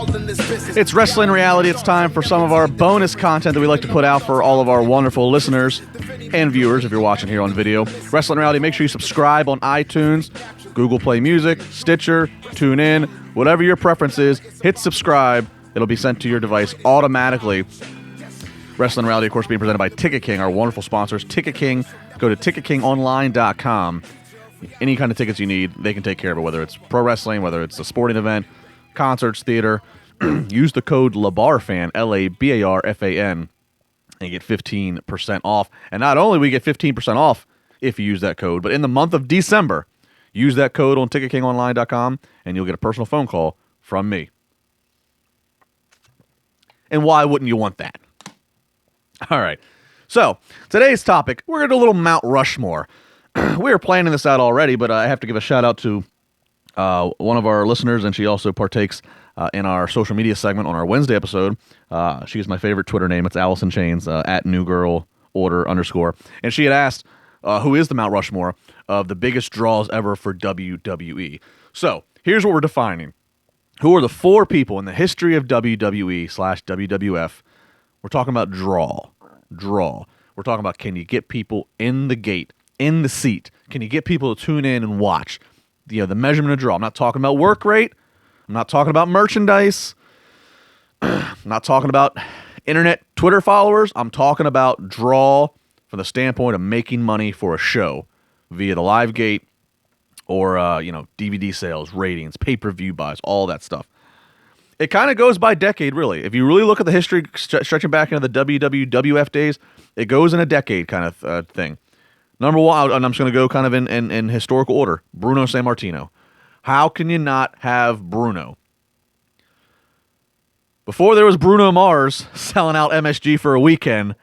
It's Wrestling Reality. It's time for some of our bonus content that we like to put out for all of our wonderful listeners and viewers if you're watching here on video. Wrestling Reality, make sure you subscribe on iTunes, Google Play Music, Stitcher, TuneIn, whatever your preference is. Hit subscribe. It'll be sent to your device automatically. Wrestling Reality, of course, being presented by Ticket King, our wonderful sponsors. Ticket King, go to ticketkingonline.com. Any kind of tickets you need, they can take care of it, whether it's pro wrestling, whether it's a sporting event, concerts, theater. Use the code LABARFAN, LABARFAN, and get 15% off. And not only we get 15% off if you use that code, but in the month of December, use that code on ticketkingonline.com, and you'll get a personal phone call from me. And why wouldn't you want that? All right. So, today's topic, we're going to do a little Mount Rushmore. We were planning this out already, but I have to give a shout out to one of our listeners, and she also partakes in our social media segment on our Wednesday episode. She's my favorite Twitter name. It's Allison Chains, at @newgirlorder_. And she had asked, who is the Mount Rushmore of the biggest draws ever for WWE? So, here's what we're defining. Who are the 4 people in the history of WWE/WWF? We're talking about draw. We're talking about, can you get people in the gate, in the seat? Can you get people to tune in and watch? The measurement of draw. I'm not talking about work rate. I'm not talking about merchandise. I'm not talking about internet Twitter followers. I'm talking about draw from the standpoint of making money for a show via the live gate or DVD sales, ratings, pay-per-view buys, all that stuff. It kind of goes by decade, really. If you really look at the history stretching back into the WWF days, it goes in a decade kind of thing. Number 1, and I'm just going to go kind of in historical order, Bruno Sammartino. How can you not have Bruno? Before there was Bruno Mars selling out MSG for a weekend,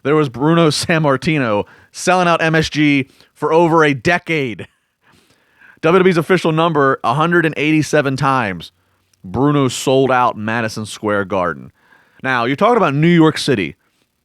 there was Bruno Sammartino selling out MSG for over a decade. WWE's official number, 187 times. Bruno sold out Madison Square Garden. Now, you're talking about New York City,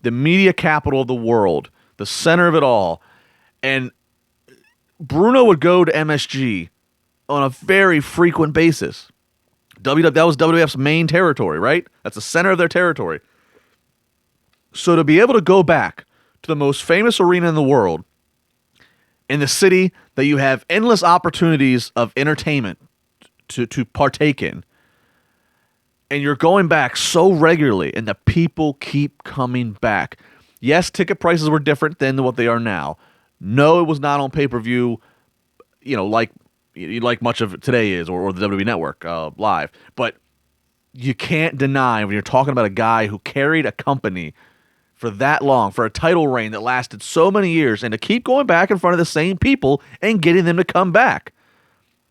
the media capital of the world, the center of it all, and Bruno would go to MSG on a very frequent basis. That was WWF's main territory, right? That's the center of their territory. So to be able to go back to the most famous arena in the world, in the city that you have endless opportunities of entertainment to partake in, and you're going back so regularly, and the people keep coming back. Yes, ticket prices were different than what they are now. No, it was not on pay-per-view, like much of it today is, or the WWE Network live. But you can't deny when you're talking about a guy who carried a company for that long, for a title reign that lasted so many years, and to keep going back in front of the same people and getting them to come back.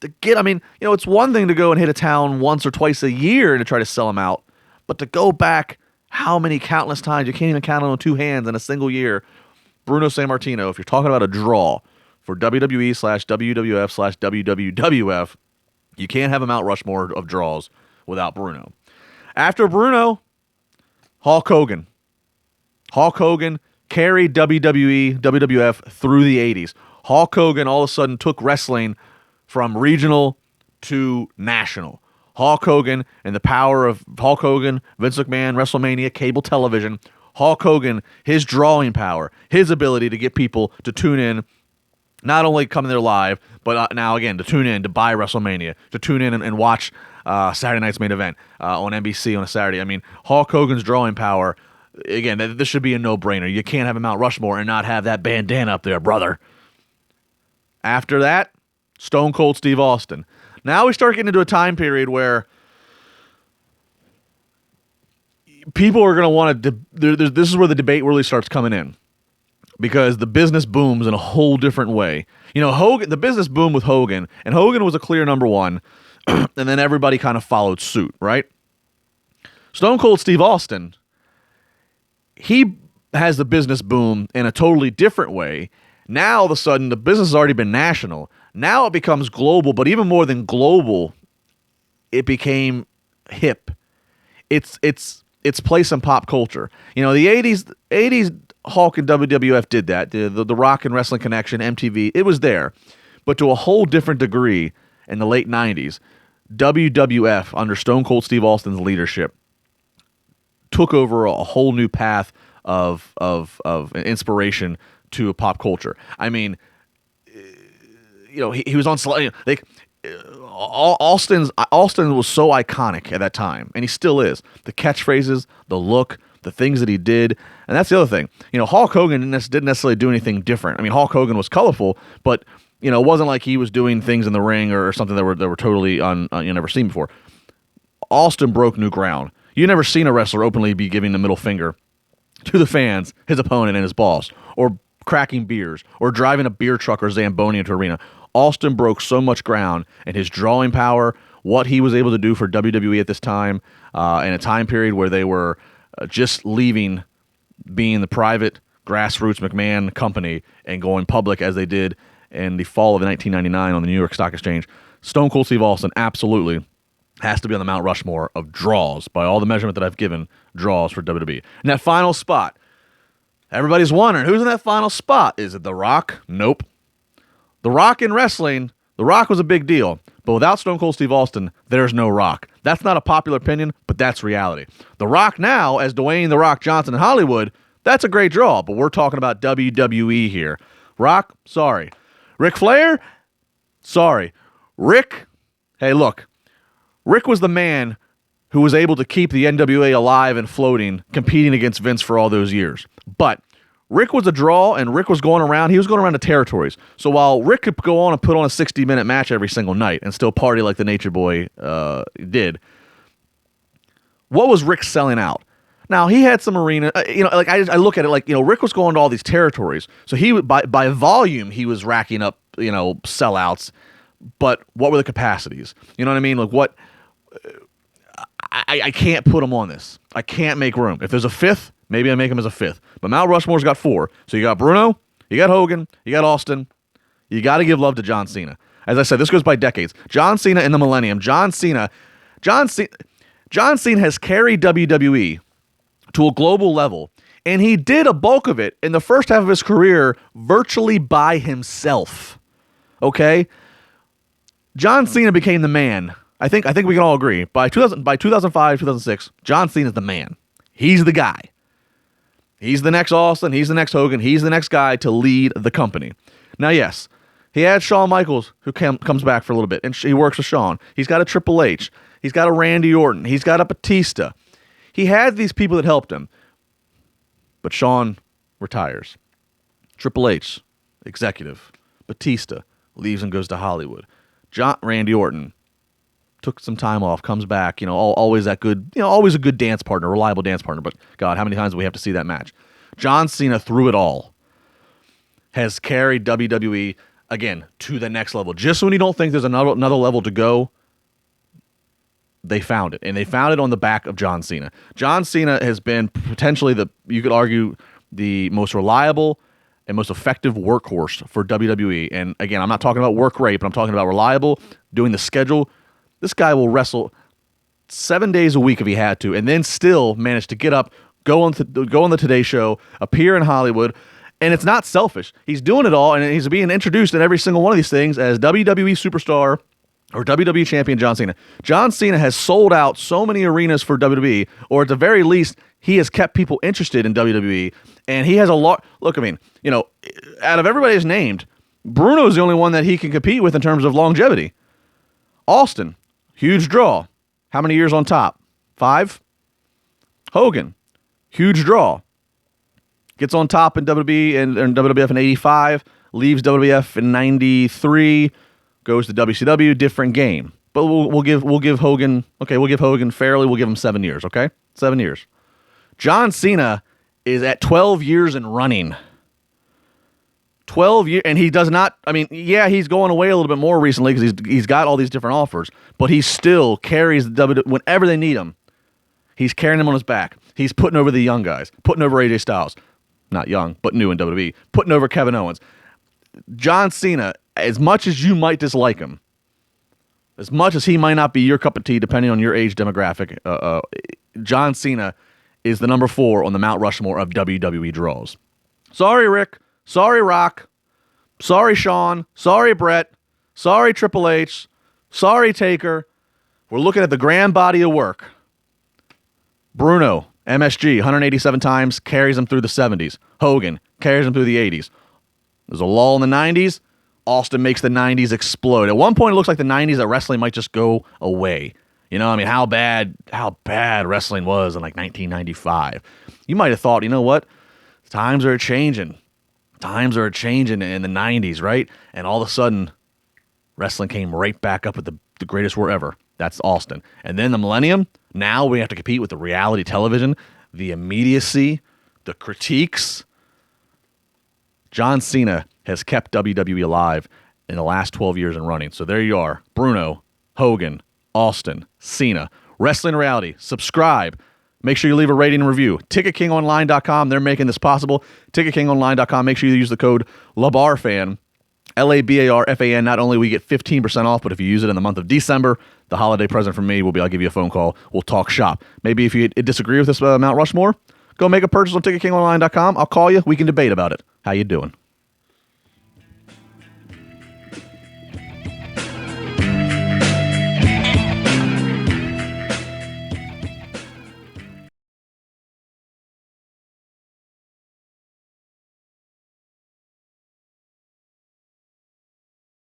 It's one thing to go and hit a town once or twice a year and to try to sell them out, but to go back how many countless times, you can't even count it on 2 hands in a single year. Bruno Sammartino, if you're talking about a draw for WWE/WWF/WWF, you can't have a Mount Rushmore of draws without Bruno. After Bruno, Hulk Hogan. Hulk Hogan carried WWF through the 80s. Hulk Hogan all of a sudden took wrestling from regional to national. Hulk Hogan and the power of Hulk Hogan, Vince McMahon, WrestleMania, cable television. Hulk Hogan, his drawing power, his ability to get people to tune in, not only coming there live, but now again to tune in to buy WrestleMania, to tune in and watch Saturday night's main event on NBC on a Saturday. I mean, Hulk Hogan's drawing power, again, this should be a no-brainer. You can't have a Mount Rushmore and not have that bandana up there, brother. After that, Stone Cold Steve Austin. Now we start getting into a time period where people are going to want to... This is where the debate really starts coming in, because the business booms in a whole different way. The business boomed with Hogan, and Hogan was a clear number 1, and then everybody kind of followed suit, right? Stone Cold Steve Austin, he has the business boom in a totally different way. Now, all of a sudden, the business has already been national. Now it becomes global, but even more than global, it became hip. It's place in pop culture. The 80s Hulk and WWF did that. The Rock and Wrestling Connection, MTV, it was there. But to a whole different degree in the late 90s, WWF under Stone Cold Steve Austin's leadership took over a whole new path of inspiration to pop culture. I mean, he was on like Austin was so iconic at that time, and he still is. The catchphrases, the look, the things that he did, and that's the other thing. Hulk Hogan didn't necessarily do anything different. I mean, Hulk Hogan was colorful, but it wasn't like he was doing things in the ring or something that were totally you never seen before. Austin broke new ground. You never seen a wrestler openly be giving the middle finger to the fans, his opponent, and his boss, or cracking beers, or driving a beer truck or Zamboni into arena. Austin broke so much ground, and his drawing power, what he was able to do for WWE at this time, in a time period where they were just leaving being the private grassroots McMahon company and going public as they did in the fall of 1999 on the New York Stock Exchange. Stone Cold Steve Austin absolutely has to be on the Mount Rushmore of draws, by all the measurement that I've given, draws for WWE. And that final spot, everybody's wondering, who's in that final spot? Is it The Rock? Nope. The Rock in wrestling, The Rock was a big deal, but without Stone Cold Steve Austin, there's no Rock. That's not a popular opinion, but that's reality. The Rock now, as Dwayne The Rock Johnson in Hollywood, that's a great draw, but we're talking about WWE here. Rock, sorry. Ric Flair, sorry. Rick, hey, look. Rick was the man who was able to keep the NWA alive and floating, competing against Vince for all those years. But Rick was a draw, and Rick was going around. He was going around the territories. So while Rick could go on and put on a 60-minute match every single night and still party like the Nature Boy did, what was Rick selling out? Now, he had some arena, I look at it like, Rick was going to all these territories. So he, by volume, he was racking up, sellouts. But what were the capacities? You know what I mean? Like what? I can't put him on this. I can't make room. If there's a fifth, maybe I make him as a fifth. But Mount Rushmore's got four. So you got Bruno, you got Hogan, you got Austin. You got to give love to John Cena. As I said, this goes by decades. John Cena in the millennium. John Cena has carried WWE to a global level, and he did a bulk of it in the first half of his career virtually by himself. Okay? John Cena became the man. I think we can all agree. By 2005, 2006, John Cena is the man. He's the guy. He's the next Austin. He's the next Hogan. He's the next guy to lead the company. Now, yes, he had Shawn Michaels, who comes back for a little bit, and he works with Shawn. He's got a Triple H. He's got a Randy Orton. He's got a Batista. He had these people that helped him. But Shawn retires. Triple H, executive. Batista leaves and goes to Hollywood. Randy Orton took some time off, comes back, always that good, always a good dance partner, reliable dance partner. But God, how many times do we have to see that match? John Cena, through it all, has carried WWE, again, to the next level. Just when you don't think there's another level to go, they found it. And they found it on the back of John Cena. John Cena has been potentially you could argue, the most reliable and most effective workhorse for WWE. And again, I'm not talking about work rate, but I'm talking about reliable, doing the schedule. This guy will wrestle 7 days a week if he had to, and then still manage to get up, go on the Today Show, appear in Hollywood. And it's not selfish. He's doing it all, and he's being introduced in every single one of these things as WWE superstar or WWE champion John Cena. John Cena has sold out so many arenas for WWE, or at the very least, he has kept people interested in WWE. And he has a lot. Look, I mean, out of everybody who's named, Bruno's the only one that he can compete with in terms of longevity. Austin, huge draw. How many years on top? 5? Hogan, huge draw. Gets on top in WWE and WWF in 85, leaves WWF in 93, goes to WCW, different game. But we'll give Hogan, we'll give Hogan fairly, we'll give him 7 years, okay? 7 years. John Cena is at 12 years and running. 12 years, and he does not, he's going away a little bit more recently because he's got all these different offers, but he still carries the WWE, whenever they need him, he's carrying them on his back. He's putting over the young guys, putting over AJ Styles. Not young, but new in WWE, putting over Kevin Owens. John Cena, as much as you might dislike him, as much as he might not be your cup of tea, depending on your age demographic, John Cena is the number 4 on the Mount Rushmore of WWE draws. Sorry, Rick. Sorry, Rock. Sorry, Shawn. Sorry, Brett. Sorry, Triple H. Sorry, Taker. we're looking at the grand body of work. Bruno, MSG, 187 times, carries him through the 70s. Hogan carries him through the 80s. There's a lull in the 90s. Austin makes the 90s explode. At one point, it looks like the 90s that wrestling might just go away. You know, I mean, how bad wrestling was in like 1995. You might have thought, you know what? Times are changing. Times are changing in the 90s, right? And all of a sudden, wrestling came right back up at the greatest war ever. That's Austin. And then the millennium, now we have to compete with the reality television, the immediacy, the critiques. John Cena has kept WWE alive in the last 12 years and running. So there you are. Bruno, Hogan, Austin, Cena. Wrestling Reality. Subscribe. Make sure you leave a rating and review. TicketKingOnline.com. They're making this possible. TicketKingOnline.com. Make sure you use the code LABARFAN. LABARFAN. Not only will you get 15% off, but if you use it in the month of December, the holiday present from me will be I'll give you a phone call. We'll talk shop. Maybe if you disagree with this Mount Rushmore, go make a purchase on TicketKingOnline.com. I'll call you. We can debate about it. How you doing?